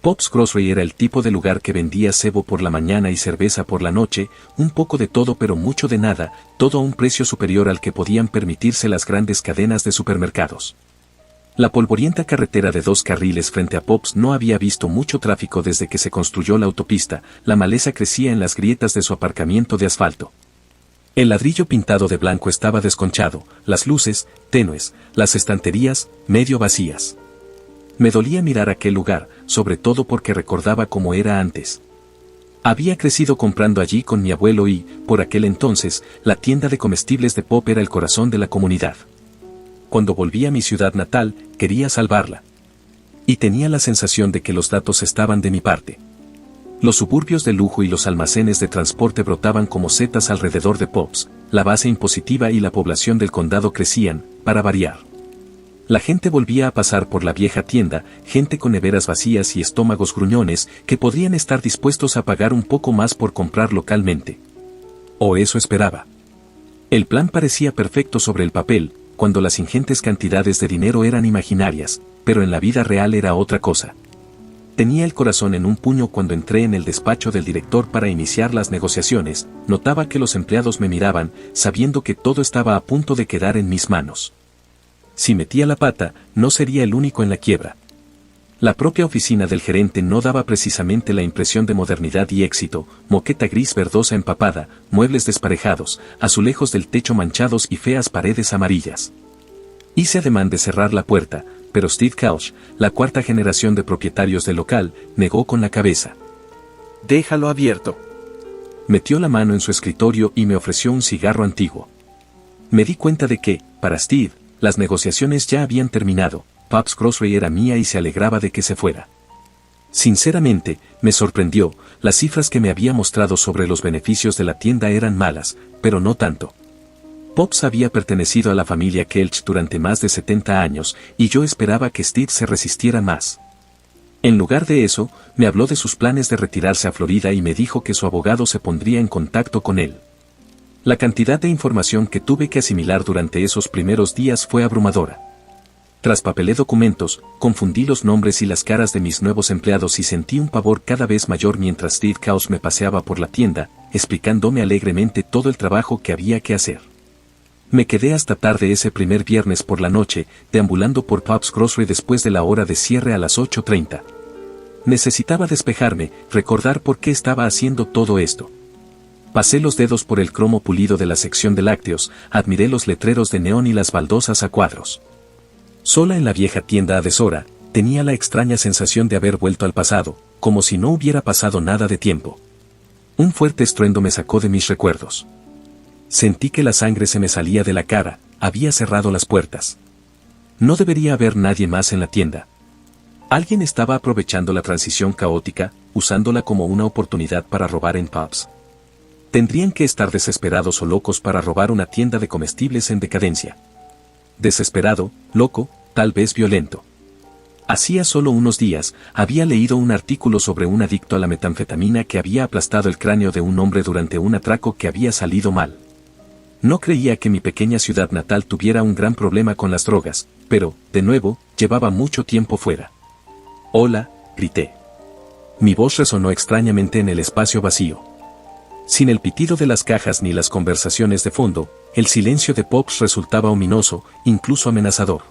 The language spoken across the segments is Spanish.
Pop's Grocery era el tipo de lugar que vendía cebo por la mañana y cerveza por la noche, un poco de todo pero mucho de nada, todo a un precio superior al que podían permitirse las grandes cadenas de supermercados. La polvorienta carretera de 2 carriles frente a Pop's no había visto mucho tráfico desde que se construyó la autopista, la maleza crecía en las grietas de su aparcamiento de asfalto. El ladrillo pintado de blanco estaba desconchado, las luces, tenues, las estanterías, medio vacías. Me dolía mirar aquel lugar, sobre todo porque recordaba cómo era antes. Había crecido comprando allí con mi abuelo y, por aquel entonces, la tienda de comestibles de Pop era el corazón de la comunidad. Cuando volví a mi ciudad natal, quería salvarla. Y tenía la sensación de que los datos estaban de mi parte. Los suburbios de lujo y los almacenes de transporte brotaban como setas alrededor de Pop's, la base impositiva y la población del condado crecían, para variar. La gente volvía a pasar por la vieja tienda, gente con neveras vacías y estómagos gruñones que podrían estar dispuestos a pagar un poco más por comprar localmente. O eso esperaba. El plan parecía perfecto sobre el papel, cuando las ingentes cantidades de dinero eran imaginarias, pero en la vida real era otra cosa. Tenía el corazón en un puño cuando entré en el despacho del director para iniciar las negociaciones, notaba que los empleados me miraban, sabiendo que todo estaba a punto de quedar en mis manos. Si metía la pata, no sería el único en la quiebra. La propia oficina del gerente no daba precisamente la impresión de modernidad y éxito, moqueta gris verdosa empapada, muebles desparejados, azulejos del techo manchados y feas paredes amarillas. Hice ademán de cerrar la puerta, pero Steve Couch, la 4ª generación de propietarios del local, negó con la cabeza. Déjalo abierto. Metió la mano en su escritorio y me ofreció un cigarro antiguo. Me di cuenta de que, para Steve, las negociaciones ya habían terminado, Pop's Grocery era mía y se alegraba de que se fuera. Sinceramente, me sorprendió, las cifras que me había mostrado sobre los beneficios de la tienda eran malas, pero no tanto. Pop's había pertenecido a la familia Kelch durante más de 70 años, y yo esperaba que Steve se resistiera más. En lugar de eso, me habló de sus planes de retirarse a Florida y me dijo que su abogado se pondría en contacto con él. La cantidad de información que tuve que asimilar durante esos primeros días fue abrumadora. Traspapelé documentos, confundí los nombres y las caras de mis nuevos empleados y sentí un pavor cada vez mayor mientras Steve Couch me paseaba por la tienda, explicándome alegremente todo el trabajo que había que hacer. Me quedé hasta tarde ese primer viernes por la noche, deambulando por Pop's Grocery después de la hora de cierre a las 8:30. Necesitaba despejarme, recordar por qué estaba haciendo todo esto. Pasé los dedos por el cromo pulido de la sección de lácteos, admiré los letreros de neón y las baldosas a cuadros. Sola en la vieja tienda adhesora, tenía la extraña sensación de haber vuelto al pasado, como si no hubiera pasado nada de tiempo. Un fuerte estruendo me sacó de mis recuerdos. Sentí que la sangre se me salía de la cara, había cerrado las puertas. No debería haber nadie más en la tienda. Alguien estaba aprovechando la transición caótica, usándola como una oportunidad para robar en Pop's. Tendrían que estar desesperados o locos para robar una tienda de comestibles en decadencia. Desesperado, loco, tal vez violento. Hacía solo unos días, había leído un artículo sobre un adicto a la metanfetamina que había aplastado el cráneo de un hombre durante un atraco que había salido mal. No creía que mi pequeña ciudad natal tuviera un gran problema con las drogas, pero, de nuevo, llevaba mucho tiempo fuera. «Hola», grité. Mi voz resonó extrañamente en el espacio vacío. Sin el pitido de las cajas ni las conversaciones de fondo, el silencio de Pop's resultaba ominoso, incluso amenazador.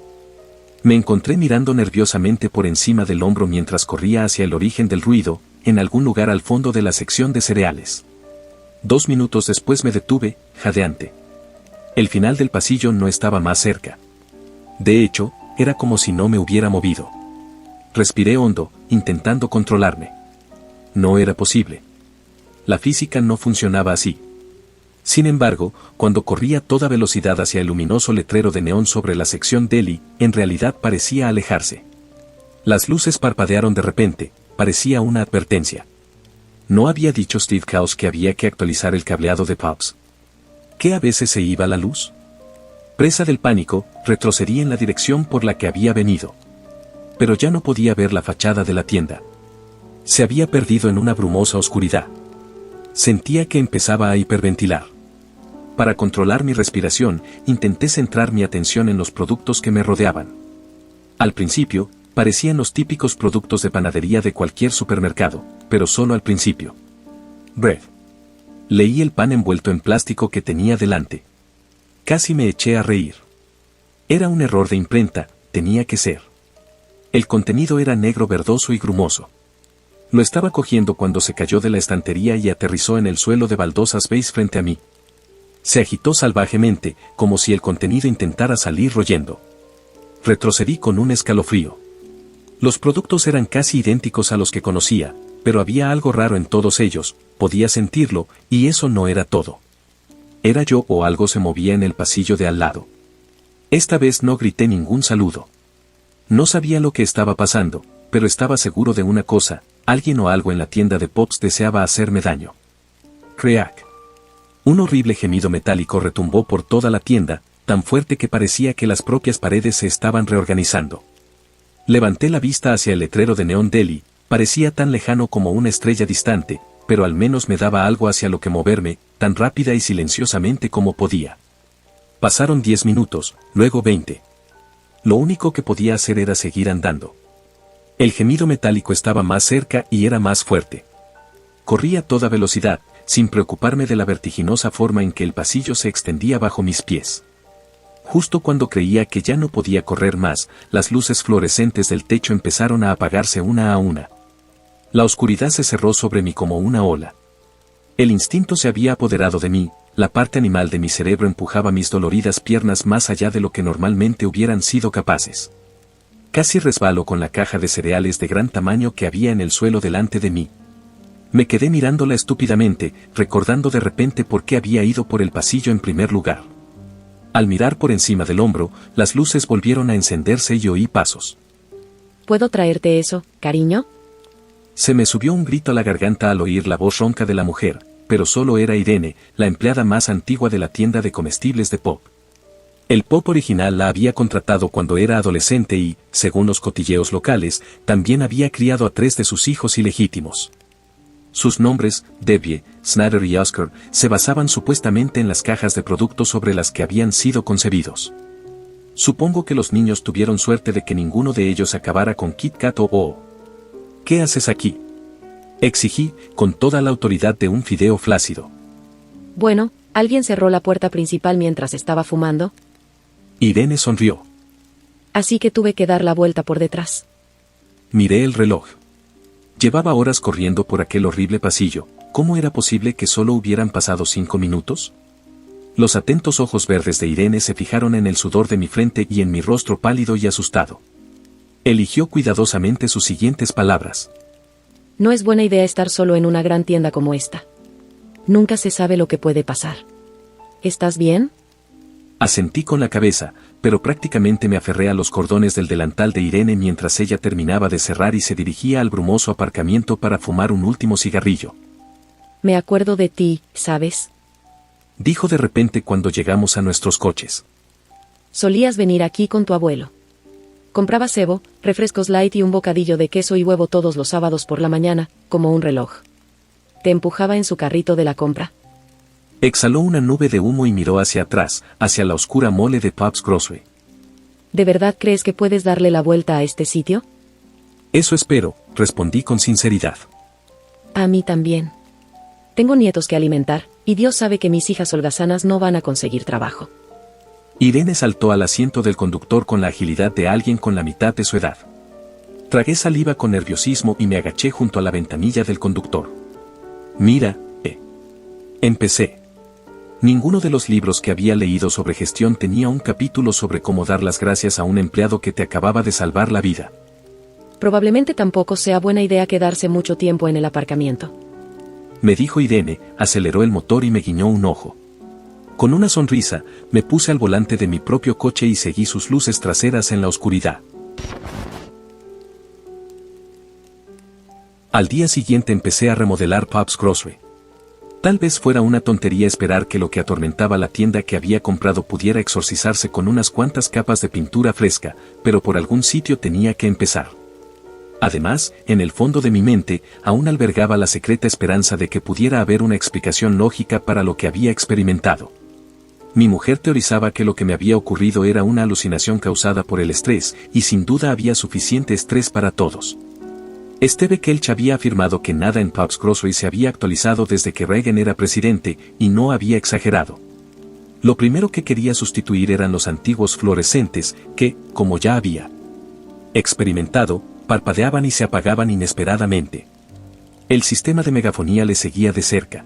Me encontré mirando nerviosamente por encima del hombro mientras corría hacia el origen del ruido, en algún lugar al fondo de la sección de cereales. 2 minutos después me detuve, jadeante. El final del pasillo no estaba más cerca. De hecho, era como si no me hubiera movido. Respiré hondo, intentando controlarme. No era posible. La física no funcionaba así. Sin embargo, cuando corría a toda velocidad hacia el luminoso letrero de neón sobre la sección deli, en realidad parecía alejarse. Las luces parpadearon de repente, parecía una advertencia. ¿No había dicho Steve Couch que había que actualizar el cableado de Pop's? ¿Que a veces se iba la luz? Presa del pánico, retrocedí en la dirección por la que había venido. Pero ya no podía ver la fachada de la tienda. Se había perdido en una brumosa oscuridad. Sentía que empezaba a hiperventilar. Para controlar mi respiración, intenté centrar mi atención en los productos que me rodeaban. Al principio, Parecían los típicos productos de panadería de cualquier supermercado, pero solo al principio. Bread. Leí el pan envuelto en plástico que tenía delante. Casi me eché a reír. Era un error de imprenta, tenía que ser. El contenido era negro verdoso y grumoso. Lo estaba cogiendo cuando se cayó de la estantería y aterrizó en el suelo de baldosas beige frente a mí. Se agitó salvajemente, como si el contenido intentara salir royendo. Retrocedí con un escalofrío. Los productos eran casi idénticos a los que conocía, pero había algo raro en todos ellos, podía sentirlo, y eso no era todo. Era yo o algo se movía en el pasillo de al lado. Esta vez no grité ningún saludo. No sabía lo que estaba pasando, pero estaba seguro de una cosa, alguien o algo en la tienda de Pops deseaba hacerme daño. Crack. Un horrible gemido metálico retumbó por toda la tienda, tan fuerte que parecía que las propias paredes se estaban reorganizando. Levanté la vista hacia el letrero de Neon Deli, parecía tan lejano como una estrella distante, pero al menos me daba algo hacia lo que moverme, tan rápida y silenciosamente como podía. Pasaron 10 minutos, luego 20. Lo único que podía hacer era seguir andando. El gemido metálico estaba más cerca y era más fuerte. Corrí a toda velocidad, sin preocuparme de la vertiginosa forma en que el pasillo se extendía bajo mis pies. Justo cuando creía que ya no podía correr más, las luces fluorescentes del techo empezaron a apagarse una a una. La oscuridad se cerró sobre mí como una ola. El instinto se había apoderado de mí, la parte animal de mi cerebro empujaba mis doloridas piernas más allá de lo que normalmente hubieran sido capaces. Casi resbaló con la caja de cereales de gran tamaño que había en el suelo delante de mí. Me quedé mirándola estúpidamente, recordando de repente por qué había ido por el pasillo en primer lugar. Al mirar por encima del hombro, las luces volvieron a encenderse y oí pasos. ¿Puedo traerte eso, cariño? Se me subió un grito a la garganta al oír la voz ronca de la mujer, pero solo era Irene, la empleada más antigua de la tienda de comestibles de Pop. El Pop original la había contratado cuando era adolescente y, según los cotilleos locales, también había criado a 3 de sus hijos ilegítimos. Sus nombres, Debbie, Snatter y Oscar, se basaban supuestamente en las cajas de productos sobre las que habían sido concebidos. Supongo que los niños tuvieron suerte de que ninguno de ellos acabara con Kit Kat o... ¿Qué haces aquí?, exigí, con toda la autoridad de un fideo flácido. Bueno, ¿alguien cerró la puerta principal mientras estaba fumando? Irene sonrió. Así que tuve que dar la vuelta por detrás. Miré el reloj. Llevaba horas corriendo por aquel horrible pasillo. ¿Cómo era posible que solo hubieran pasado 5 minutos? Los atentos ojos verdes de Irene se fijaron en el sudor de mi frente y en mi rostro pálido y asustado. Eligió cuidadosamente sus siguientes palabras. No es buena idea estar solo en una gran tienda como esta. Nunca se sabe lo que puede pasar. ¿Estás bien? Asentí con la cabeza, pero prácticamente me aferré a los cordones del delantal de Irene mientras ella terminaba de cerrar y se dirigía al brumoso aparcamiento para fumar un último cigarrillo. Me acuerdo de ti, ¿sabes? Dijo de repente cuando llegamos a nuestros coches. Solías venir aquí con tu abuelo. Compraba cebo, refrescos light y un bocadillo de queso y huevo todos los sábados por la mañana, como un reloj. ¿Te empujaba en su carrito de la compra? Exhaló una nube de humo y miró hacia atrás, hacia la oscura mole de Pop's Grocery. ¿De verdad crees que puedes darle la vuelta a este sitio? Eso espero, respondí con sinceridad. A mí también. Tengo nietos que alimentar, y Dios sabe que mis hijas holgazanas no van a conseguir trabajo. Irene saltó al asiento del conductor con la agilidad de alguien con la mitad de su edad. Tragué saliva con nerviosismo y me agaché junto a la ventanilla del conductor. Mira, empecé. Ninguno de los libros que había leído sobre gestión tenía un capítulo sobre cómo dar las gracias a un empleado que te acababa de salvar la vida. Probablemente tampoco sea buena idea quedarse mucho tiempo en el aparcamiento. Me dijo Irene, aceleró el motor y me guiñó un ojo. Con una sonrisa, me puse al volante de mi propio coche y seguí sus luces traseras en la oscuridad. Al día siguiente empecé a remodelar Pop's Grocery. Tal vez fuera una tontería esperar que lo que atormentaba la tienda que había comprado pudiera exorcizarse con unas cuantas capas de pintura fresca, pero por algún sitio tenía que empezar. Además, en el fondo de mi mente, aún albergaba la secreta esperanza de que pudiera haber una explicación lógica para lo que había experimentado. Mi mujer teorizaba que lo que me había ocurrido era una alucinación causada por el estrés, y sin duda había suficiente estrés para todos. Steve Kelch había afirmado que nada en Pub's Grocery se había actualizado desde que Reagan era presidente, y no había exagerado. Lo primero que quería sustituir eran los antiguos fluorescentes, que, como ya había experimentado, parpadeaban y se apagaban inesperadamente. El sistema de megafonía le seguía de cerca.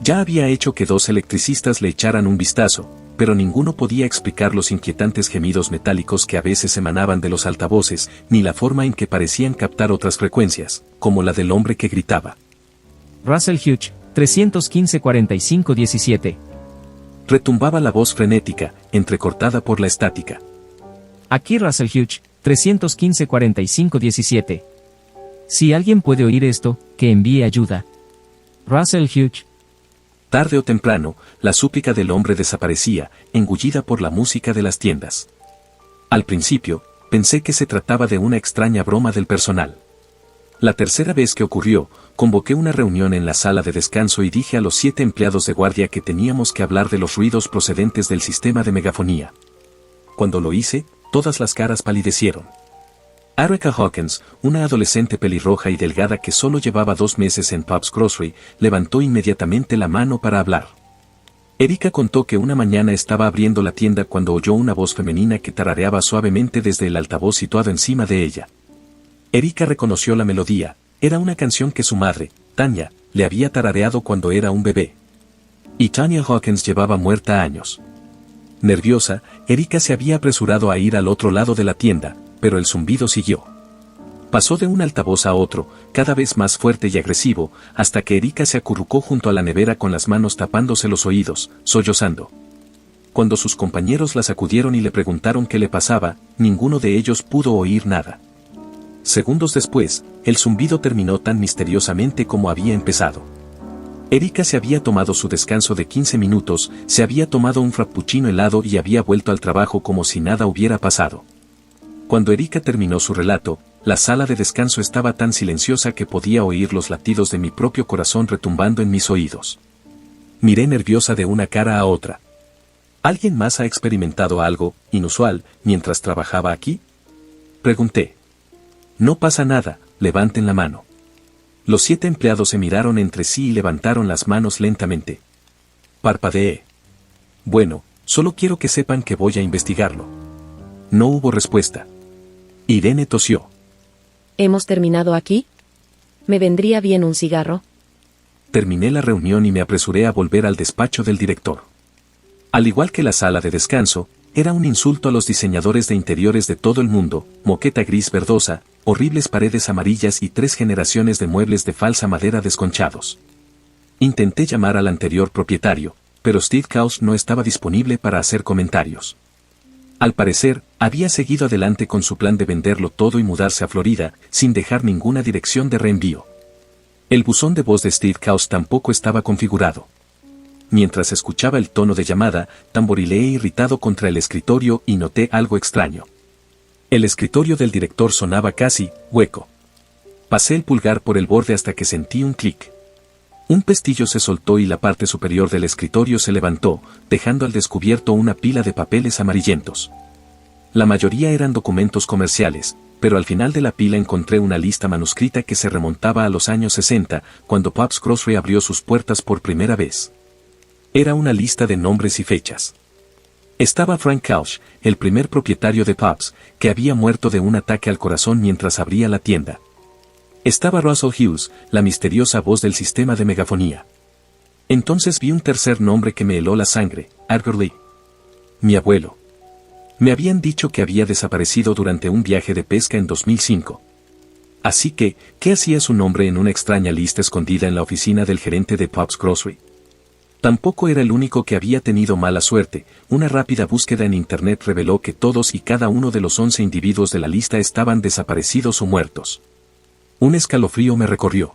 Ya había hecho que 2 electricistas le echaran un vistazo, pero ninguno podía explicar los inquietantes gemidos metálicos que a veces emanaban de los altavoces, ni la forma en que parecían captar otras frecuencias, como la del hombre que gritaba. Russell Hughes, 315-45-17. Retumbaba la voz frenética, entrecortada por la estática. Aquí Russell Hughes, 315-45-17. Si alguien puede oír esto, que envíe ayuda. Russell Hughes. Tarde o temprano, la súplica del hombre desaparecía, engullida por la música de las tiendas. Al principio, pensé que se trataba de una extraña broma del personal. La tercera vez que ocurrió, convoqué una reunión en la sala de descanso y dije a los 7 empleados de guardia que teníamos que hablar de los ruidos procedentes del sistema de megafonía. Cuando lo hice, todas las caras palidecieron. Erica Hawkins, una adolescente pelirroja y delgada que solo llevaba 2 meses en Pub's Grocery, levantó inmediatamente la mano para hablar. Erika contó que una mañana estaba abriendo la tienda cuando oyó una voz femenina que tarareaba suavemente desde el altavoz situado encima de ella. Erika reconoció la melodía, era una canción que su madre, Tanya, le había tarareado cuando era un bebé. Y Tanya Hawkins llevaba muerta años. Nerviosa, Erika se había apresurado a ir al otro lado de la tienda, pero el zumbido siguió. Pasó de un altavoz a otro, cada vez más fuerte y agresivo, hasta que Erika se acurrucó junto a la nevera con las manos tapándose los oídos, sollozando. Cuando sus compañeros la sacudieron y le preguntaron qué le pasaba, ninguno de ellos pudo oír nada. Segundos después, el zumbido terminó tan misteriosamente como había empezado. Erika se había tomado su descanso de 15 minutos, se había tomado un frappuccino helado y había vuelto al trabajo como si nada hubiera pasado. Cuando Erika terminó su relato, la sala de descanso estaba tan silenciosa que podía oír los latidos de mi propio corazón retumbando en mis oídos. Miré nerviosa de una cara a otra. ¿Alguien más ha experimentado algo inusual mientras trabajaba aquí? Pregunté. No pasa nada, levanten la mano. Los 7 empleados se miraron entre sí y levantaron las manos lentamente. Parpadeé. Bueno, solo quiero que sepan que voy a investigarlo. No hubo respuesta. Irene tosió. ¿Hemos terminado aquí? ¿Me vendría bien un cigarro? Terminé la reunión y me apresuré a volver al despacho del director. Al igual que la sala de descanso, era un insulto a los diseñadores de interiores de todo el mundo, moqueta gris verdosa, horribles paredes amarillas y 3 generaciones de muebles de falsa madera desconchados. Intenté llamar al anterior propietario, pero Steve Kelch no estaba disponible para hacer comentarios. Al parecer, había seguido adelante con su plan de venderlo todo y mudarse a Florida, sin dejar ninguna dirección de reenvío. El buzón de voz de Steve Kelch tampoco estaba configurado. Mientras escuchaba el tono de llamada, tamborileé irritado contra el escritorio y noté algo extraño. El escritorio del director sonaba casi hueco. Pasé el pulgar por el borde hasta que sentí un clic. Un pestillo se soltó y la parte superior del escritorio se levantó, dejando al descubierto una pila de papeles amarillentos. La mayoría eran documentos comerciales, pero al final de la pila encontré una lista manuscrita que se remontaba a los años 60, cuando Pub's Grocery abrió sus puertas por primera vez. Era una lista de nombres y fechas. Estaba Frank Kelch, el primer propietario de Pub's, que había muerto de un ataque al corazón mientras abría la tienda. Estaba Russell Hughes, la misteriosa voz del sistema de megafonía. Entonces vi un tercer nombre que me heló la sangre, Edgar Lee. Mi abuelo. Me habían dicho que había desaparecido durante un viaje de pesca en 2005. Así que, ¿qué hacía su nombre en una extraña lista escondida en la oficina del gerente de Pub's Grocery? Tampoco era el único que había tenido mala suerte. Una rápida búsqueda en internet reveló que todos y cada uno de los 11 individuos de la lista estaban desaparecidos o muertos. Un escalofrío me recorrió.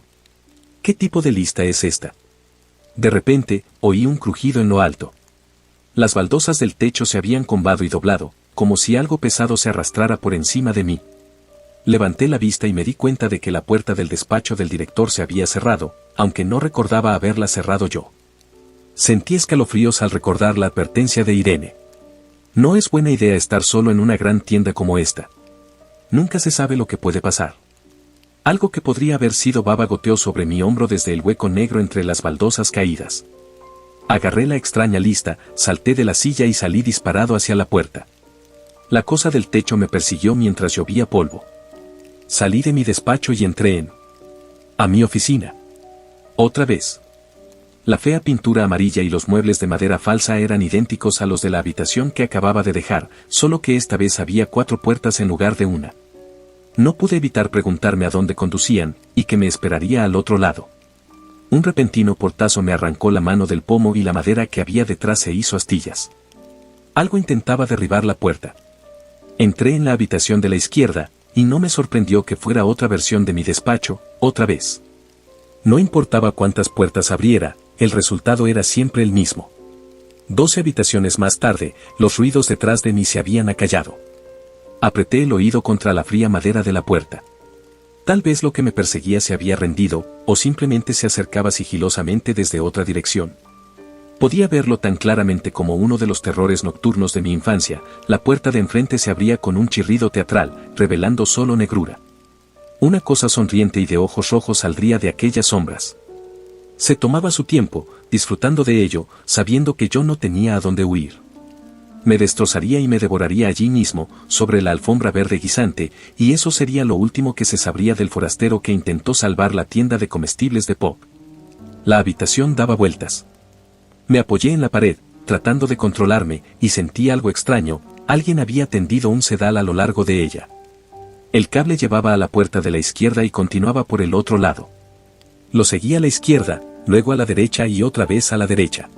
¿Qué tipo de lista es esta? De repente, oí un crujido en lo alto. Las baldosas del techo se habían combado y doblado, como si algo pesado se arrastrara por encima de mí. Levanté la vista y me di cuenta de que la puerta del despacho del director se había cerrado, aunque no recordaba haberla cerrado yo. Sentí escalofríos al recordar la advertencia de Irene. No es buena idea estar solo en una gran tienda como esta. Nunca se sabe lo que puede pasar. Algo que podría haber sido baba goteó sobre mi hombro desde el hueco negro entre las baldosas caídas. Agarré la extraña lista, salté de la silla y salí disparado hacia la puerta. La cosa del techo me persiguió mientras llovía polvo. Salí de mi despacho y entré a mi oficina. Otra vez. La fea pintura amarilla y los muebles de madera falsa eran idénticos a los de la habitación que acababa de dejar, solo que esta vez había 4 puertas en lugar de una. No pude evitar preguntarme a dónde conducían, y que me esperaría al otro lado. Un repentino portazo me arrancó la mano del pomo y la madera que había detrás se hizo astillas. Algo intentaba derribar la puerta. Entré en la habitación de la izquierda, y no me sorprendió que fuera otra versión de mi despacho, otra vez. No importaba cuántas puertas abriera, el resultado era siempre el mismo. 12 habitaciones más tarde, los ruidos detrás de mí se habían acallado. Apreté el oído contra la fría madera de la puerta. Tal vez lo que me perseguía se había rendido, o simplemente se acercaba sigilosamente desde otra dirección. Podía verlo tan claramente como uno de los terrores nocturnos de mi infancia. La puerta de enfrente se abría con un chirrido teatral, revelando solo negrura. Una cosa sonriente y de ojos rojos saldría de aquellas sombras. Se tomaba su tiempo, disfrutando de ello, sabiendo que yo no tenía a dónde huir. Me destrozaría y me devoraría allí mismo, sobre la alfombra verde guisante, y eso sería lo último que se sabría del forastero que intentó salvar la tienda de comestibles de Pop. La habitación daba vueltas. Me apoyé en la pared, tratando de controlarme, y sentí algo extraño. Alguien había tendido un sedal a lo largo de ella. El cable llevaba a la puerta de la izquierda y continuaba por el otro lado. Lo seguí a la izquierda, luego a la derecha y otra vez a la derecha.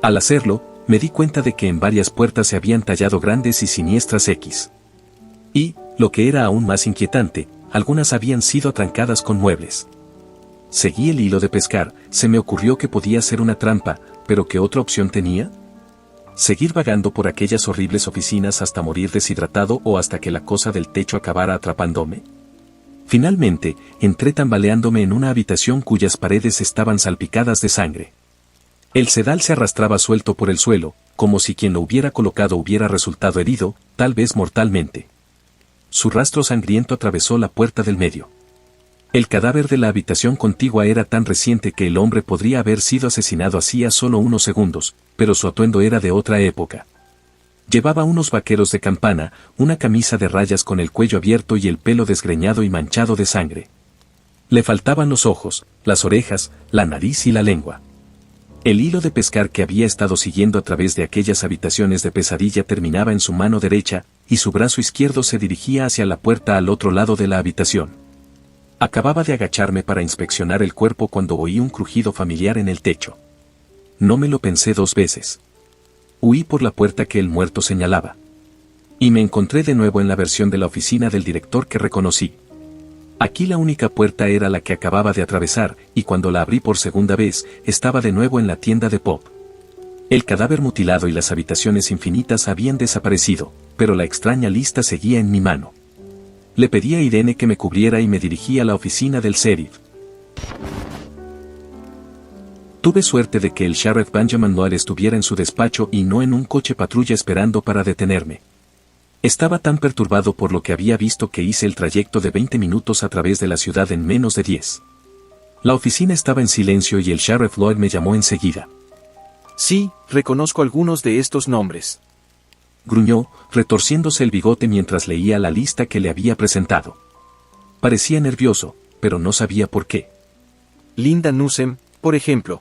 Al hacerlo, me di cuenta de que en varias puertas se habían tallado grandes y siniestras X. Y, lo que era aún más inquietante, algunas habían sido atrancadas con muebles. Seguí el hilo de pescar, se me ocurrió que podía ser una trampa, pero ¿qué otra opción tenía? ¿Seguir vagando por aquellas horribles oficinas hasta morir deshidratado o hasta que la cosa del techo acabara atrapándome? Finalmente, entré tambaleándome en una habitación cuyas paredes estaban salpicadas de sangre. El sedal se arrastraba suelto por el suelo, como si quien lo hubiera colocado hubiera resultado herido, tal vez mortalmente. Su rastro sangriento atravesó la puerta del medio. El cadáver de la habitación contigua era tan reciente que el hombre podría haber sido asesinado hacía solo unos segundos, pero su atuendo era de otra época. Llevaba unos vaqueros de campana, una camisa de rayas con el cuello abierto y el pelo desgreñado y manchado de sangre. Le faltaban los ojos, las orejas, la nariz y la lengua. El hilo de pescar que había estado siguiendo a través de aquellas habitaciones de pesadilla terminaba en su mano derecha, y su brazo izquierdo se dirigía hacia la puerta al otro lado de la habitación. Acababa de agacharme para inspeccionar el cuerpo cuando oí un crujido familiar en el techo. No me lo pensé 2 veces. Huí por la puerta que el muerto señalaba. Y me encontré de nuevo en la versión de la oficina del director que reconocí. Aquí la única puerta era la que acababa de atravesar, y cuando la abrí por segunda vez, estaba de nuevo en la tienda de Pop. El cadáver mutilado y las habitaciones infinitas habían desaparecido, pero la extraña lista seguía en mi mano. Le pedí a Irene que me cubriera y me dirigí a la oficina del sheriff. Tuve suerte de que el sheriff Benjamin Noel estuviera en su despacho y no en un coche patrulla esperando para detenerme. Estaba tan perturbado por lo que había visto que hice el trayecto de 20 minutos a través de la ciudad en menos de 10. La oficina estaba en silencio y el sheriff Lloyd me llamó enseguida. Sí, reconozco algunos de estos nombres. Gruñó, retorciéndose el bigote mientras leía la lista que le había presentado. Parecía nervioso, pero no sabía por qué. Linda Newsom, por ejemplo.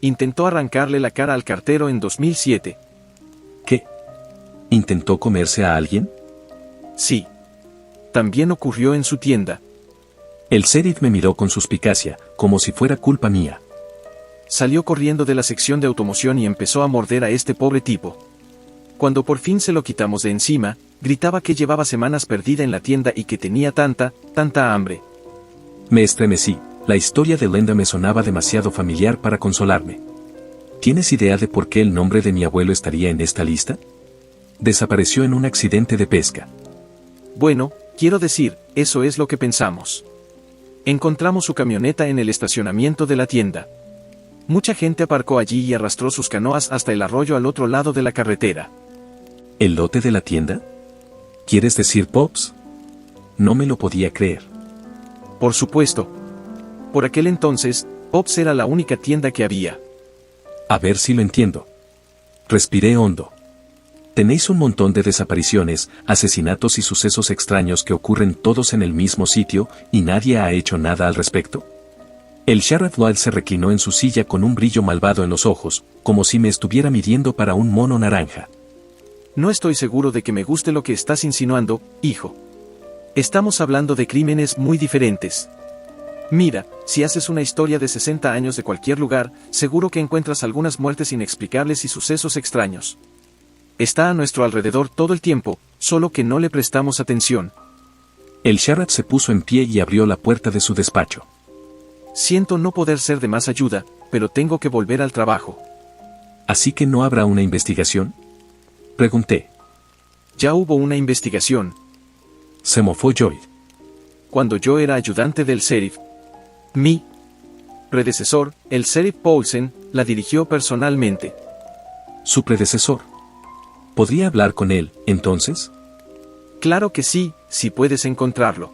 Intentó arrancarle la cara al cartero en 2007. ¿Qué? ¿Intentó comerse a alguien? Sí. También ocurrió en su tienda. El sheriff me miró con suspicacia, como si fuera culpa mía. Salió corriendo de la sección de automoción y empezó a morder a este pobre tipo. Cuando por fin se lo quitamos de encima, gritaba que llevaba semanas perdida en la tienda y que tenía tanta hambre. Me estremecí, la historia de Linda me sonaba demasiado familiar para consolarme. ¿Tienes idea de por qué el nombre de mi abuelo estaría en esta lista? Desapareció en un accidente de pesca. Bueno, quiero decir, eso es lo que pensamos. Encontramos su camioneta en el estacionamiento de la tienda. Mucha gente aparcó allí y arrastró sus canoas hasta el arroyo al otro lado de la carretera. ¿El lote de la tienda? ¿Quieres decir Pops? No me lo podía creer. Por supuesto. Por aquel entonces, Pops era la única tienda que había. A ver si lo entiendo. Respiré hondo. Tenéis un montón de desapariciones, asesinatos y sucesos extraños que ocurren todos en el mismo sitio, y nadie ha hecho nada al respecto. El Sheriff Wild se reclinó en su silla con un brillo malvado en los ojos, como si me estuviera midiendo para un mono naranja. No estoy seguro de que me guste lo que estás insinuando, hijo. Estamos hablando de crímenes muy diferentes. Mira, si haces una historia de 60 años de cualquier lugar, seguro que encuentras algunas muertes inexplicables y sucesos extraños. Está a nuestro alrededor todo el tiempo, solo que no le prestamos atención. El sheriff se puso en pie y abrió la puerta de su despacho. Siento no poder ser de más ayuda, pero tengo que volver al trabajo. ¿Así que no habrá una investigación? Pregunté. Ya hubo una investigación. Se mofó Lloyd. Cuando yo era ayudante del sheriff, mi predecesor, el sheriff Paulsen, la dirigió personalmente. Su predecesor. ¿Podría hablar con él, entonces? Claro que sí, si puedes encontrarlo.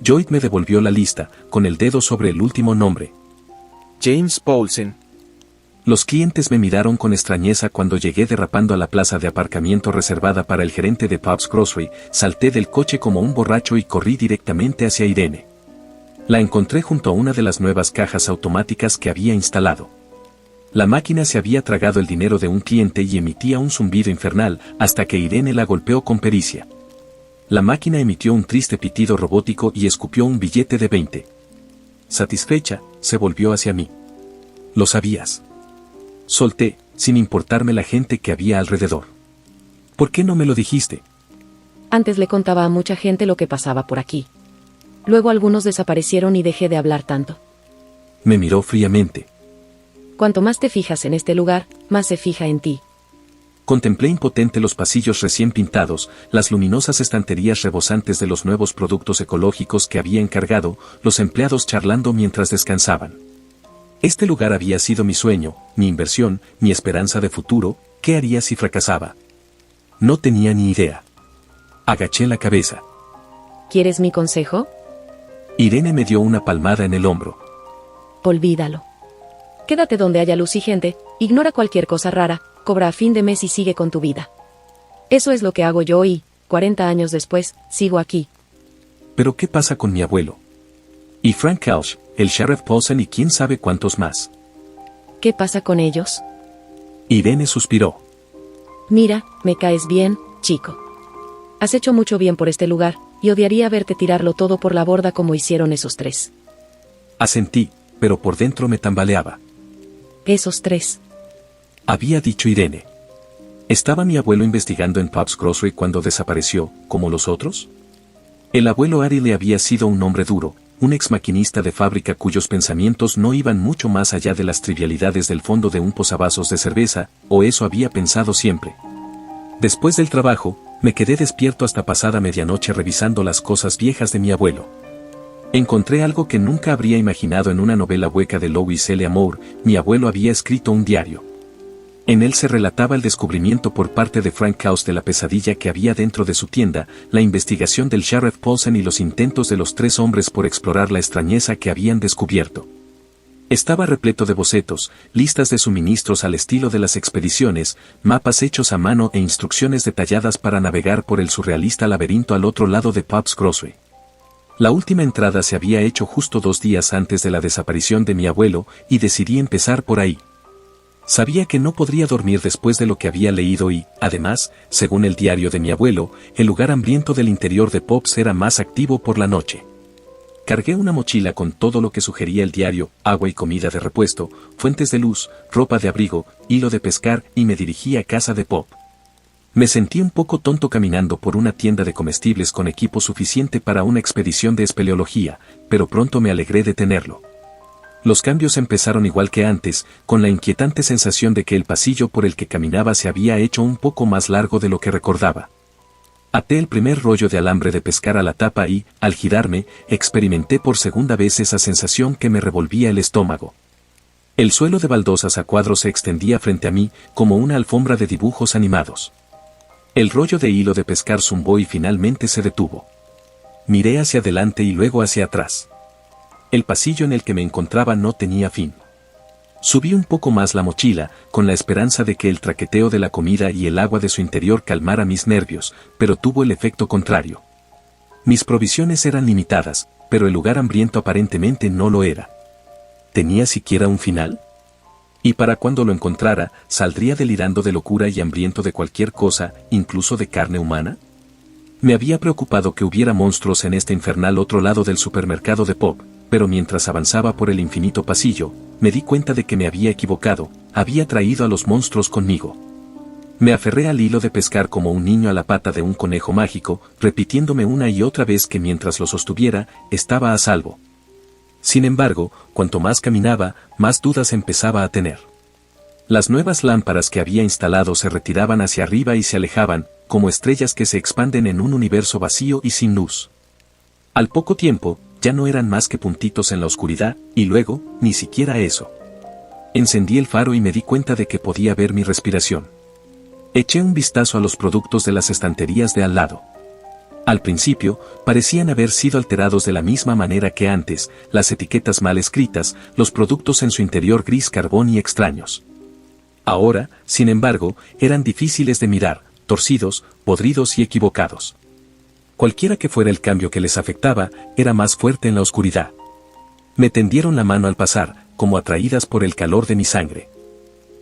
Lloyd me devolvió la lista, con el dedo sobre el último nombre. James Paulsen. Los clientes me miraron con extrañeza cuando llegué derrapando a la plaza de aparcamiento reservada para el gerente de Pop's Grocery, salté del coche como un borracho y corrí directamente hacia Irene. La encontré junto a una de las nuevas cajas automáticas que había instalado. La máquina se había tragado el dinero de un cliente y emitía un zumbido infernal hasta que Irene la golpeó con pericia. La máquina emitió un triste pitido robótico y escupió un billete de 20. Satisfecha, se volvió hacia mí. ¿Lo sabías? Solté, sin importarme la gente que había alrededor. ¿Por qué no me lo dijiste? Antes le contaba a mucha gente lo que pasaba por aquí. Luego algunos desaparecieron y dejé de hablar tanto. Me miró fríamente. Cuanto más te fijas en este lugar, más se fija en ti. Contemplé impotente los pasillos recién pintados, las luminosas estanterías rebosantes de los nuevos productos ecológicos que había encargado, los empleados charlando mientras descansaban. Este lugar había sido mi sueño, mi inversión, mi esperanza de futuro. ¿Qué haría si fracasaba? No tenía ni idea. Agaché la cabeza. ¿Quieres mi consejo? Irene me dio una palmada en el hombro. Olvídalo. Quédate donde haya luz y gente, ignora cualquier cosa rara, cobra a fin de mes y sigue con tu vida. Eso es lo que hago yo y, 40 años después, sigo aquí. ¿Pero qué pasa con mi abuelo? Y Frank Kelch, el Sheriff Paulsen y quién sabe cuántos más. ¿Qué pasa con ellos? Irene suspiró. Mira, me caes bien, chico. Has hecho mucho bien por este lugar, y odiaría verte tirarlo todo por la borda como hicieron esos tres. Asentí, pero por dentro me tambaleaba. Esos tres. Había dicho Irene. ¿Estaba mi abuelo investigando en Pop's Grocery cuando desapareció, como los otros? El abuelo Ari le había sido un hombre duro, un ex maquinista de fábrica cuyos pensamientos no iban mucho más allá de las trivialidades del fondo de un posavasos de cerveza, o eso había pensado siempre. Después del trabajo, me quedé despierto hasta pasada medianoche revisando las cosas viejas de mi abuelo. Encontré algo que nunca habría imaginado en una novela hueca de Louis L. Amour. Mi abuelo había escrito un diario. En él se relataba el descubrimiento por parte de Frank Kelch de la pesadilla que había dentro de su tienda, la investigación del Sheriff Paulsen y los intentos de los tres hombres por explorar la extrañeza que habían descubierto. Estaba repleto de bocetos, listas de suministros al estilo de las expediciones, mapas hechos a mano e instrucciones detalladas para navegar por el surrealista laberinto al otro lado de Pop's Grocery. La última entrada se había hecho justo 2 días antes de la desaparición de mi abuelo, y decidí empezar por ahí. Sabía que no podría dormir después de lo que había leído y, además, según el diario de mi abuelo, el lugar hambriento del interior de Pop's era más activo por la noche. Cargué una mochila con todo lo que sugería el diario, agua y comida de repuesto, fuentes de luz, ropa de abrigo, hilo de pescar y me dirigí a casa de Pop. Me sentí un poco tonto caminando por una tienda de comestibles con equipo suficiente para una expedición de espeleología, pero pronto me alegré de tenerlo. Los cambios empezaron igual que antes, con la inquietante sensación de que el pasillo por el que caminaba se había hecho un poco más largo de lo que recordaba. Até el primer rollo de alambre de pescar a la tapa y, al girarme, experimenté por segunda vez esa sensación que me revolvía el estómago. El suelo de baldosas a cuadros se extendía frente a mí como una alfombra de dibujos animados. El rollo de hilo de pescar zumbó y finalmente se detuvo. Miré hacia adelante y luego hacia atrás. El pasillo en el que me encontraba no tenía fin. Subí un poco más la mochila, con la esperanza de que el traqueteo de la comida y el agua de su interior calmara mis nervios, pero tuvo el efecto contrario. Mis provisiones eran limitadas, pero el lugar hambriento aparentemente no lo era. ¿Tenía siquiera un final? Y para cuando lo encontrara, ¿saldría delirando de locura y hambriento de cualquier cosa, incluso de carne humana? Me había preocupado que hubiera monstruos en este infernal otro lado del supermercado de Pop, pero mientras avanzaba por el infinito pasillo, me di cuenta de que me había equivocado, había traído a los monstruos conmigo. Me aferré al hilo de pescar como un niño a la pata de un conejo mágico, repitiéndome una y otra vez que mientras lo sostuviera, estaba a salvo. Sin embargo, cuanto más caminaba, más dudas empezaba a tener. Las nuevas lámparas que había instalado se retiraban hacia arriba y se alejaban, como estrellas que se expanden en un universo vacío y sin luz. Al poco tiempo, ya no eran más que puntitos en la oscuridad, y luego, ni siquiera eso. Encendí el faro y me di cuenta de que podía ver mi respiración. Eché un vistazo a los productos de las estanterías de al lado. Al principio, parecían haber sido alterados de la misma manera que antes, las etiquetas mal escritas, los productos en su interior gris carbón y extraños. Ahora, sin embargo, eran difíciles de mirar, torcidos, podridos y equivocados. Cualquiera que fuera el cambio que les afectaba, era más fuerte en la oscuridad. Me tendieron la mano al pasar, como atraídas por el calor de mi sangre.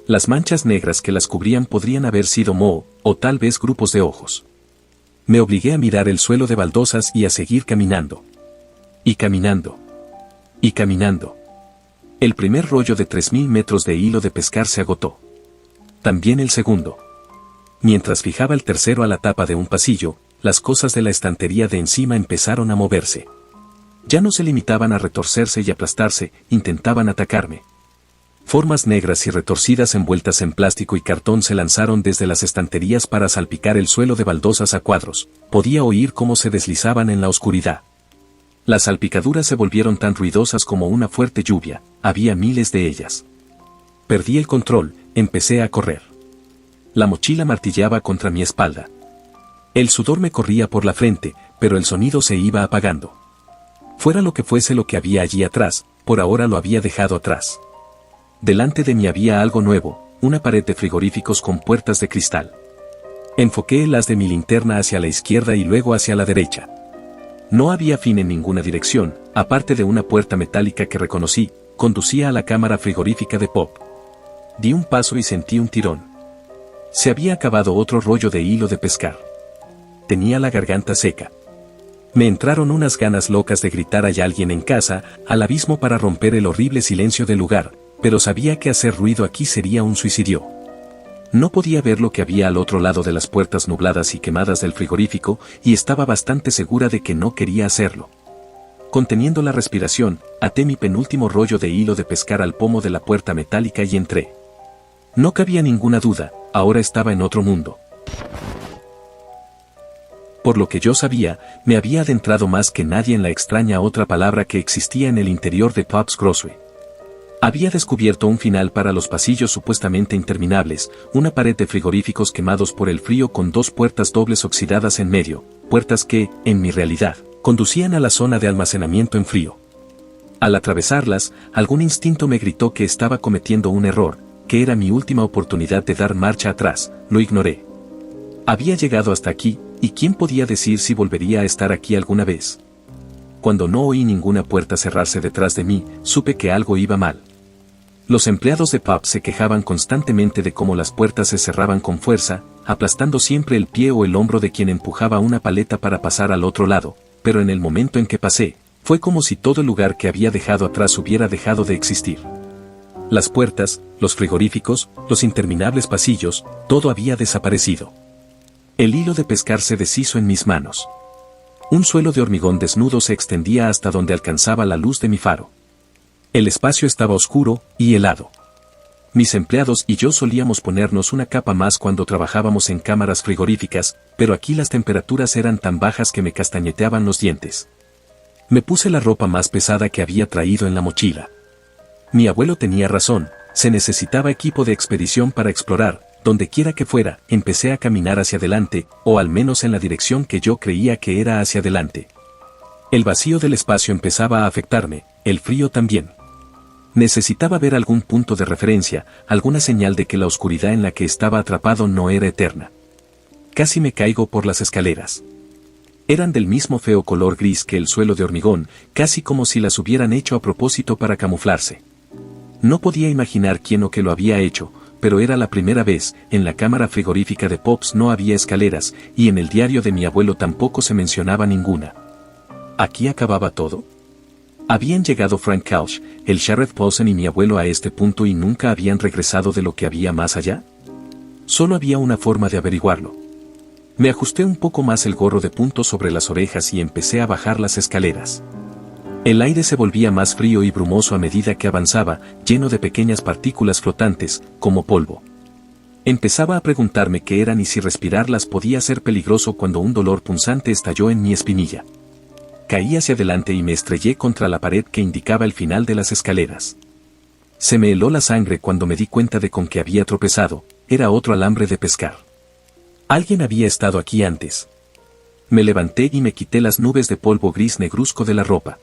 Las manchas negras que las cubrían podrían haber sido moho, o tal vez grupos de ojos. Me obligué a mirar el suelo de baldosas y a seguir caminando. Y caminando. Y caminando. El primer rollo de 3000 metros de hilo de pescar se agotó. También el segundo. Mientras fijaba el tercero a la tapa de un pasillo, las cosas de la estantería de encima empezaron a moverse. Ya no se limitaban a retorcerse y aplastarse, intentaban atacarme. Formas negras y retorcidas envueltas en plástico y cartón se lanzaron desde las estanterías para salpicar el suelo de baldosas a cuadros. Podía oír cómo se deslizaban en la oscuridad. Las salpicaduras se volvieron tan ruidosas como una fuerte lluvia, había miles de ellas. Perdí el control, empecé a correr. La mochila martilleaba contra mi espalda. El sudor me corría por la frente, pero el sonido se iba apagando. Fuera lo que fuese lo que había allí atrás, por ahora lo había dejado atrás. Delante de mí había algo nuevo, una pared de frigoríficos con puertas de cristal. Enfoqué el haz de mi linterna hacia la izquierda y luego hacia la derecha. No había fin en ninguna dirección, aparte de una puerta metálica que reconocí, conducía a la cámara frigorífica de Pop. Di un paso y sentí un tirón. Se había acabado otro rollo de hilo de pescar. Tenía la garganta seca. Me entraron unas ganas locas de gritar «hay alguien en casa», al abismo para romper el horrible silencio del lugar, pero sabía que hacer ruido aquí sería un suicidio. No podía ver lo que había al otro lado de las puertas nubladas y quemadas del frigorífico, y estaba bastante segura de que no quería hacerlo. Conteniendo la respiración, até mi penúltimo rollo de hilo de pescar al pomo de la puerta metálica y entré. No cabía ninguna duda, ahora estaba en otro mundo. Por lo que yo sabía, me había adentrado más que nadie en la extraña otra palabra que existía en el interior de Pop's Grocery. Había descubierto un final para los pasillos supuestamente interminables, una pared de frigoríficos quemados por el frío con dos puertas dobles oxidadas en medio, puertas que, en mi realidad, conducían a la zona de almacenamiento en frío. Al atravesarlas, algún instinto me gritó que estaba cometiendo un error, que era mi última oportunidad de dar marcha atrás, lo ignoré. Había llegado hasta aquí, ¿y quién podía decir si volvería a estar aquí alguna vez? Cuando no oí ninguna puerta cerrarse detrás de mí, supe que algo iba mal. Los empleados de Pop se quejaban constantemente de cómo las puertas se cerraban con fuerza, aplastando siempre el pie o el hombro de quien empujaba una paleta para pasar al otro lado, pero en el momento en que pasé, fue como si todo el lugar que había dejado atrás hubiera dejado de existir. Las puertas, los frigoríficos, los interminables pasillos, todo había desaparecido. El hilo de pescar se deshizo en mis manos. Un suelo de hormigón desnudo se extendía hasta donde alcanzaba la luz de mi faro. El espacio estaba oscuro y helado. Mis empleados y yo solíamos ponernos una capa más cuando trabajábamos en cámaras frigoríficas, pero aquí las temperaturas eran tan bajas que me castañeteaban los dientes. Me puse la ropa más pesada que había traído en la mochila. Mi abuelo tenía razón, se necesitaba equipo de expedición para explorar, donde quiera que fuera. Empecé a caminar hacia adelante, o al menos en la dirección que yo creía que era hacia adelante. El vacío del espacio empezaba a afectarme, el frío también. Necesitaba ver algún punto de referencia, alguna señal de que la oscuridad en la que estaba atrapado no era eterna. Casi me caigo por las escaleras. Eran del mismo feo color gris que el suelo de hormigón, casi como si las hubieran hecho a propósito para camuflarse. No podía imaginar quién o qué lo había hecho, pero era la primera vez. En la cámara frigorífica de Pops no había escaleras, y en el diario de mi abuelo tampoco se mencionaba ninguna. ¿Aquí acababa todo? Habían llegado Frank Couch, el Sheriff Paulson y mi abuelo a este punto y nunca habían regresado de lo que había más allá. Solo había una forma de averiguarlo. Me ajusté un poco más el gorro de punto sobre las orejas y empecé a bajar las escaleras. El aire se volvía más frío y brumoso a medida que avanzaba, lleno de pequeñas partículas flotantes, como polvo. Empezaba a preguntarme qué eran y si respirarlas podía ser peligroso cuando un dolor punzante estalló en mi espinilla. Caí hacia adelante y me estrellé contra la pared que indicaba el final de las escaleras. Se me heló la sangre cuando me di cuenta de con que había tropezado. Era otro alambre de pescar. Alguien había estado aquí antes. Me levanté y me quité las nubes de polvo gris negruzco de la ropa.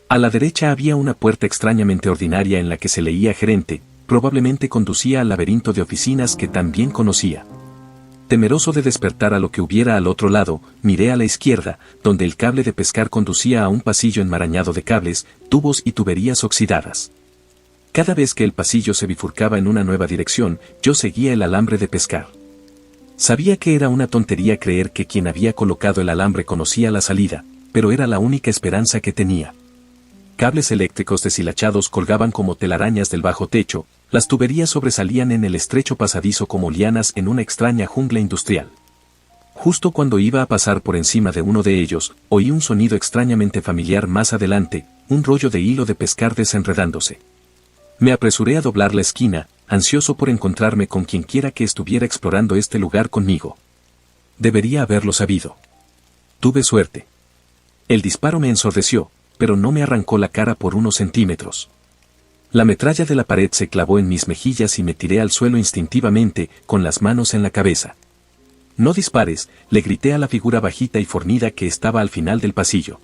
A la derecha había una puerta extrañamente ordinaria en la que se leía gerente, probablemente conducía al laberinto de oficinas que también conocía. Temeroso de despertar a lo que hubiera al otro lado, miré a la izquierda, donde el cable de pescar conducía a un pasillo enmarañado de cables, tubos y tuberías oxidadas. Cada vez que el pasillo se bifurcaba en una nueva dirección, yo seguía el alambre de pescar. Sabía que era una tontería creer que quien había colocado el alambre conocía la salida, pero era la única esperanza que tenía. Cables eléctricos deshilachados colgaban como telarañas del bajo techo, las tuberías sobresalían en el estrecho pasadizo como lianas en una extraña jungla industrial. Justo cuando iba a pasar por encima de uno de ellos, oí un sonido extrañamente familiar más adelante, un rollo de hilo de pescar desenredándose. Me apresuré a doblar la esquina, ansioso por encontrarme con quienquiera que estuviera explorando este lugar conmigo. Debería haberlo sabido. Tuve suerte. El disparo me ensordeció, pero no me arrancó la cara por unos centímetros. La metralla de la pared se clavó en mis mejillas y me tiré al suelo instintivamente, con las manos en la cabeza. «No dispares», le grité a la figura bajita y fornida que estaba al final del pasillo.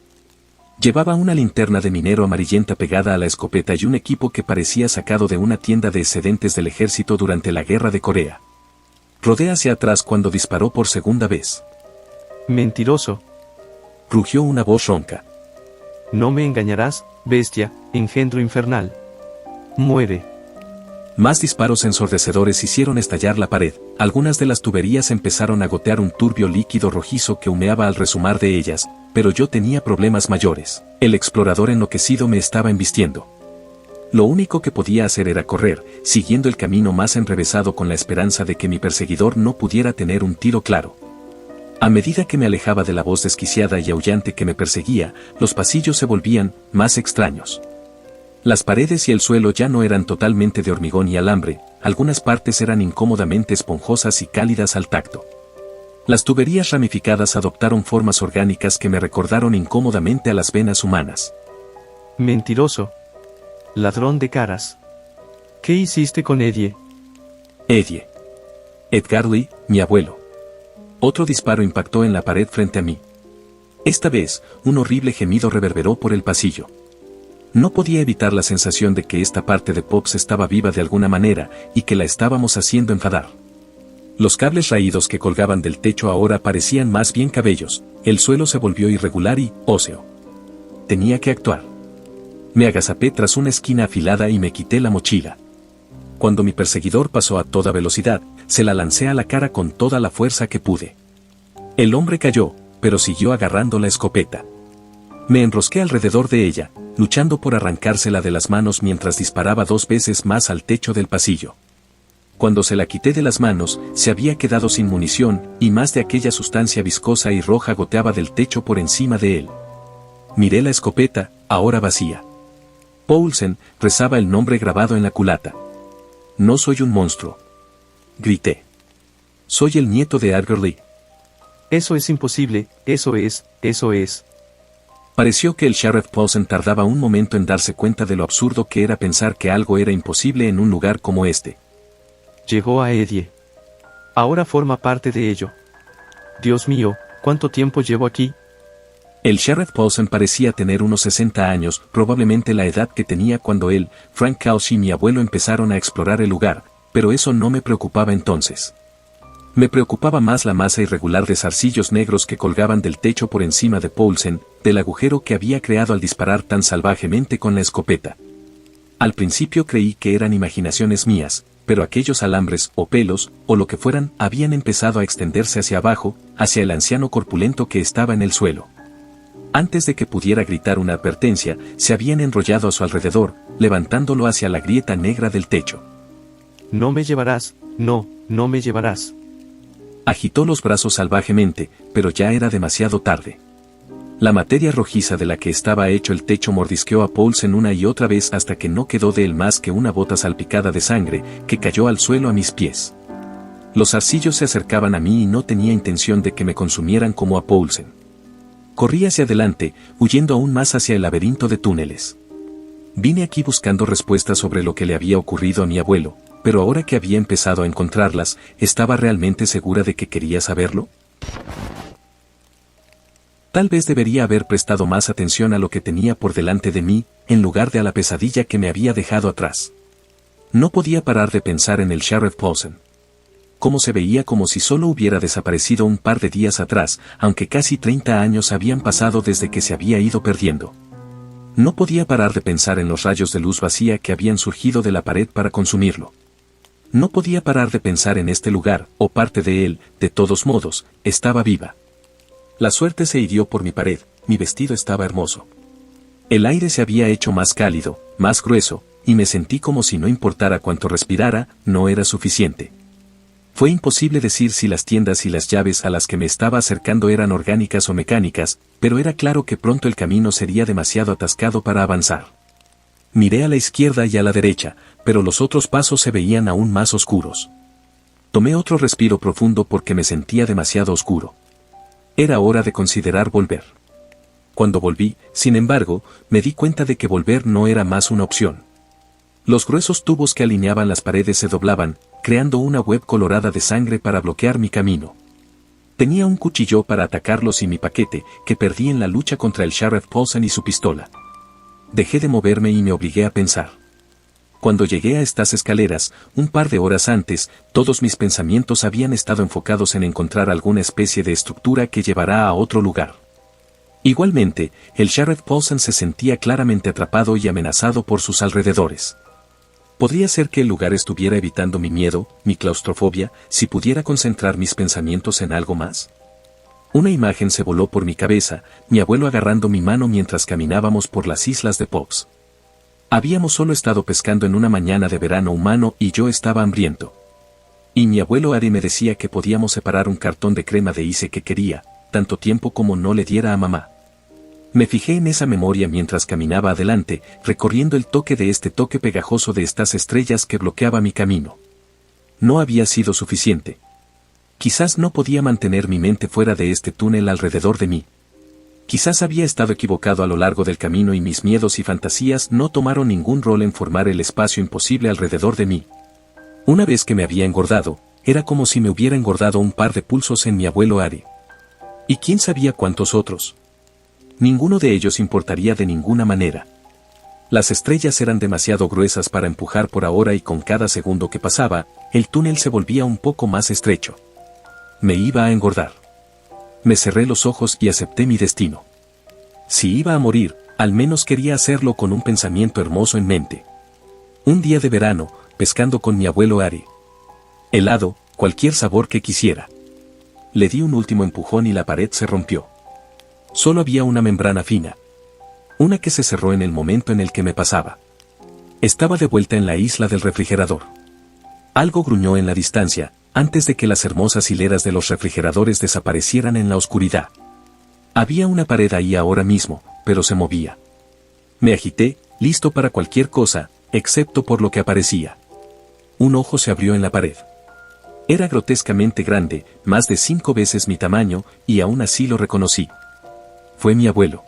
Llevaba una linterna de minero amarillenta pegada a la escopeta y un equipo que parecía sacado de una tienda de excedentes del ejército durante la Guerra de Corea. Rodé hacia atrás cuando disparó por segunda vez. «Mentiroso», rugió una voz ronca. «No me engañarás, bestia, engendro infernal. Muere». Más disparos ensordecedores hicieron estallar la pared. Algunas de las tuberías empezaron a gotear un turbio líquido rojizo que humeaba al resumar de ellas, pero yo tenía problemas mayores. El explorador enloquecido me estaba embistiendo. Lo único que podía hacer era correr, siguiendo el camino más enrevesado con la esperanza de que mi perseguidor no pudiera tener un tiro claro. A medida que me alejaba de la voz desquiciada y aullante que me perseguía, los pasillos se volvían más extraños. Las paredes y el suelo ya no eran totalmente de hormigón y alambre, algunas partes eran incómodamente esponjosas y cálidas al tacto. Las tuberías ramificadas adoptaron formas orgánicas que me recordaron incómodamente a las venas humanas. «Mentiroso. Ladrón de caras. ¿Qué hiciste con Eddie?» Eddie. Edgar Lee, mi abuelo. Otro disparo impactó en la pared frente a mí. Esta vez, un horrible gemido reverberó por el pasillo. No podía evitar la sensación de que esta parte de Pops estaba viva de alguna manera, y que la estábamos haciendo enfadar. Los cables raídos que colgaban del techo ahora parecían más bien cabellos, el suelo se volvió irregular y óseo. Tenía que actuar. Me agazapé tras una esquina afilada y me quité la mochila. Cuando mi perseguidor pasó a toda velocidad, se la lancé a la cara con toda la fuerza que pude. El hombre cayó, pero siguió agarrando la escopeta. Me enrosqué alrededor de ella, luchando por arrancársela de las manos mientras disparaba 2 veces más al techo del pasillo. Cuando se la quité de las manos, se había quedado sin munición, y más de aquella sustancia viscosa y roja goteaba del techo por encima de él. Miré la escopeta, ahora vacía. Paulsen, rezaba el nombre grabado en la culata. «No soy un monstruo», grité. «Soy el nieto de Edgar Lee». «Eso es imposible, eso es. Pareció que el Sheriff Paulson tardaba un momento en darse cuenta de lo absurdo que era pensar que algo era imposible en un lugar como este. Llegó a Eddie. Ahora forma parte de ello. Dios mío, ¿cuánto tiempo llevo aquí? El Sheriff Paulson parecía tener unos 60 años, probablemente la edad que tenía cuando él, Frank Couch y mi abuelo empezaron a explorar el lugar, pero eso no me preocupaba entonces. Me preocupaba más la masa irregular de zarcillos negros que colgaban del techo por encima de Paulsen, del agujero que había creado al disparar tan salvajemente con la escopeta. Al principio creí que eran imaginaciones mías, pero aquellos alambres, o pelos, o lo que fueran, habían empezado a extenderse hacia abajo, hacia el anciano corpulento que estaba en el suelo. Antes de que pudiera gritar una advertencia, se habían enrollado a su alrededor, levantándolo hacia la grieta negra del techo. No me llevarás, no me llevarás. Agitó los brazos salvajemente, pero ya era demasiado tarde. La materia rojiza de la que estaba hecho el techo mordisqueó a Paulsen una y otra vez hasta que no quedó de él más que una bota salpicada de sangre, que cayó al suelo a mis pies. Los zarcillos se acercaban a mí y no tenía intención de que me consumieran como a Paulsen. Corrí hacia adelante, huyendo aún más hacia el laberinto de túneles. Vine aquí buscando respuestas sobre lo que le había ocurrido a mi abuelo, pero ahora que había empezado a encontrarlas, ¿estaba realmente segura de que quería saberlo? Tal vez debería haber prestado más atención a lo que tenía por delante de mí, en lugar de a la pesadilla que me había dejado atrás. No podía parar de pensar en el Sheriff Paulson. Cómo se veía como si solo hubiera desaparecido un par de días atrás, aunque casi 30 años habían pasado desde que se había ido perdiendo. No podía parar de pensar en los rayos de luz vacía que habían surgido de la pared para consumirlo. No podía parar de pensar en este lugar, o parte de él, de todos modos, estaba viva. La suerte se hirió por mi pared, mi vestido estaba hermoso. El aire se había hecho más cálido, más grueso, y me sentí como si no importara cuánto respirara, no era suficiente. Fue imposible decir si las tiendas y las llaves a las que me estaba acercando eran orgánicas o mecánicas, pero era claro que pronto el camino sería demasiado atascado para avanzar. Miré a la izquierda y a la derecha, pero los otros pasos se veían aún más oscuros. Tomé otro respiro profundo porque me sentía demasiado oscuro. Era hora de considerar volver. Cuando volví, sin embargo, me di cuenta de que volver no era más una opción. Los gruesos tubos que alineaban las paredes se doblaban, creando una web colorada de sangre para bloquear mi camino. Tenía un cuchillo para atacarlos y mi paquete, que perdí en la lucha contra el Sheriff Paulson y su pistola. Dejé de moverme y me obligué a pensar. Cuando llegué a estas escaleras, un par de horas antes, todos mis pensamientos habían estado enfocados en encontrar alguna especie de estructura que llevará a otro lugar. Igualmente, el Sheriff Paulson se sentía claramente atrapado y amenazado por sus alrededores. Podría ser que el lugar estuviera evitando mi miedo, mi claustrofobia, si pudiera concentrar mis pensamientos en algo más. Una imagen se voló por mi cabeza, mi abuelo agarrando mi mano mientras caminábamos por las islas de Pops. Habíamos solo estado pescando en una mañana de verano humano y yo estaba hambriento. Y mi abuelo Ari me decía que podíamos separar un cartón de crema de Ice que quería, tanto tiempo como no le diera a mamá. Me fijé en esa memoria mientras caminaba adelante, recorriendo el toque de este toque pegajoso de estas estrellas que bloqueaba mi camino. No había sido suficiente. Quizás no podía mantener mi mente fuera de este túnel alrededor de mí. Quizás había estado equivocado a lo largo del camino y mis miedos y fantasías no tomaron ningún rol en formar el espacio imposible alrededor de mí. Una vez que me había engordado, era como si me hubiera engordado un par de pulsos en mi abuelo Ari. ¿Y quién sabía cuántos otros? Ninguno de ellos importaría de ninguna manera. Las estrellas eran demasiado gruesas para empujar por ahora y con cada segundo que pasaba, el túnel se volvía un poco más estrecho. Me iba a engordar. Me cerré los ojos y acepté mi destino. Si iba a morir, al menos quería hacerlo con un pensamiento hermoso en mente. Un día de verano, pescando con mi abuelo Ari. Helado, cualquier sabor que quisiera. Le di un último empujón y la pared se rompió. Solo había una membrana fina. Una que se cerró en el momento en el que me pasaba. Estaba de vuelta en la isla del refrigerador. Algo gruñó en la distancia, antes de que las hermosas hileras de los refrigeradores desaparecieran en la oscuridad. Había una pared ahí ahora mismo, pero se movía. Me agité, listo para cualquier cosa, excepto por lo que aparecía. Un ojo se abrió en la pared. Era grotescamente grande, más de 5 veces mi tamaño, y aún así lo reconocí. Fue mi abuelo.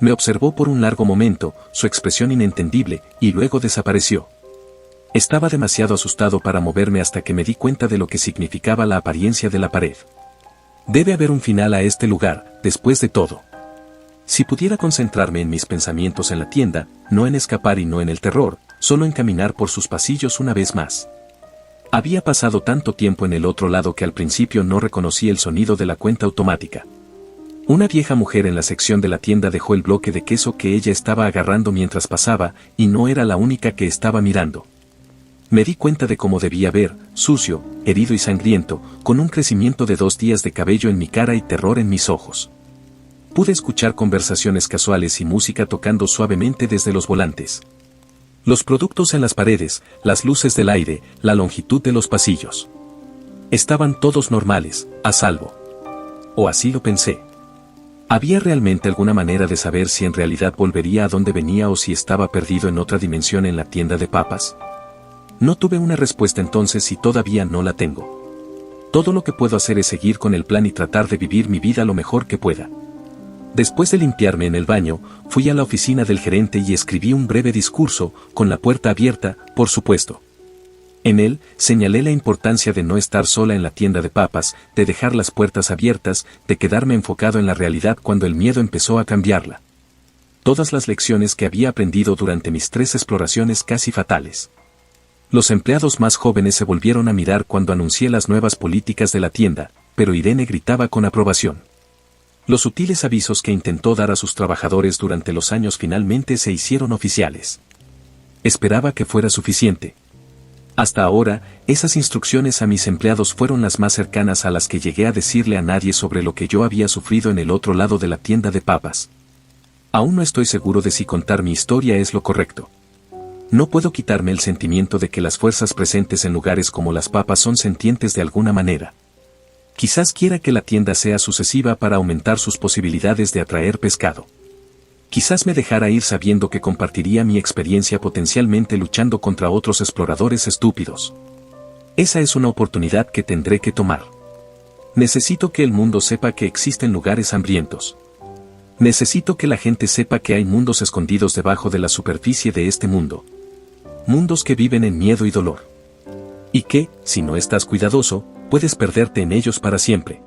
Me observó por un largo momento, su expresión inentendible, y luego desapareció. Estaba demasiado asustado para moverme hasta que me di cuenta de lo que significaba la apariencia de la pared. Debe haber un final a este lugar, después de todo. Si pudiera concentrarme en mis pensamientos en la tienda, no en escapar y no en el terror, solo en caminar por sus pasillos una vez más. Había pasado tanto tiempo en el otro lado que al principio no reconocí el sonido de la cuenta automática. Una vieja mujer en la sección de la tienda dejó el bloque de queso que ella estaba agarrando mientras pasaba, y no era la única que estaba mirando. Me di cuenta de cómo debía ver, sucio, herido y sangriento, con un crecimiento de 2 días de cabello en mi cara y terror en mis ojos. Pude escuchar conversaciones casuales y música tocando suavemente desde los volantes. Los productos en las paredes, las luces del aire, la longitud de los pasillos. Estaban todos normales, a salvo. O así lo pensé. ¿Había realmente alguna manera de saber si en realidad volvería a donde venía o si estaba perdido en otra dimensión en la tienda de papas? No tuve una respuesta entonces y todavía no la tengo. Todo lo que puedo hacer es seguir con el plan y tratar de vivir mi vida lo mejor que pueda. Después de limpiarme en el baño, fui a la oficina del gerente y escribí un breve discurso, con la puerta abierta, por supuesto. En él, señalé la importancia de no estar sola en la tienda de papas, de dejar las puertas abiertas, de quedarme enfocado en la realidad cuando el miedo empezó a cambiarla. Todas las lecciones que había aprendido durante mis 3 exploraciones casi fatales. Los empleados más jóvenes se volvieron a mirar cuando anuncié las nuevas políticas de la tienda, pero Irene gritaba con aprobación. Los sutiles avisos que intentó dar a sus trabajadores durante los años finalmente se hicieron oficiales. Esperaba que fuera suficiente. Hasta ahora, esas instrucciones a mis empleados fueron las más cercanas a las que llegué a decirle a nadie sobre lo que yo había sufrido en el otro lado de la tienda de papas. Aún no estoy seguro de si contar mi historia es lo correcto. No puedo quitarme el sentimiento de que las fuerzas presentes en lugares como las papas son sentientes de alguna manera. Quizás quiera que la tienda sea sucesiva para aumentar sus posibilidades de atraer pescado. Quizás me dejara ir sabiendo que compartiría mi experiencia potencialmente luchando contra otros exploradores estúpidos. Esa es una oportunidad que tendré que tomar. Necesito que el mundo sepa que existen lugares hambrientos. Necesito que la gente sepa que hay mundos escondidos debajo de la superficie de este mundo. Mundos que viven en miedo y dolor. Y que, si no estás cuidadoso, puedes perderte en ellos para siempre.